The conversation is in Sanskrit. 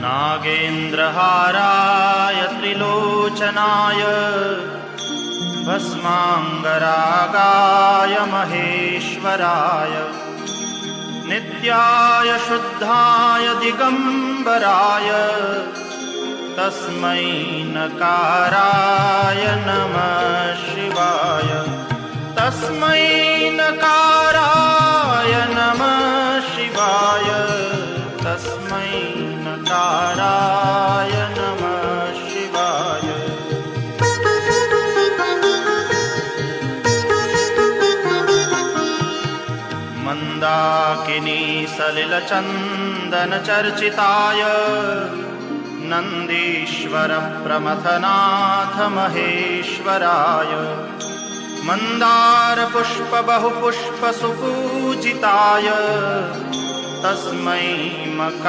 नागेन्द्रहाराय त्रिलोचनाय भस्माङ्गरागाय महेश्वराय नित्याय शुद्धाय दिगम्बराय तस्मै नकाराय नमः शिवाय। तस्मै नकाराय नमः शिवाय। तस्मै नकाराय नमः शिवाय। मन्दाकिनी सलिलचन्दनचर्चिताय नन्दीश्वर प्रमथनाथ महेश्वराय मन्दारपुष्प बहुपुष्प सुपूजिताय तस्मै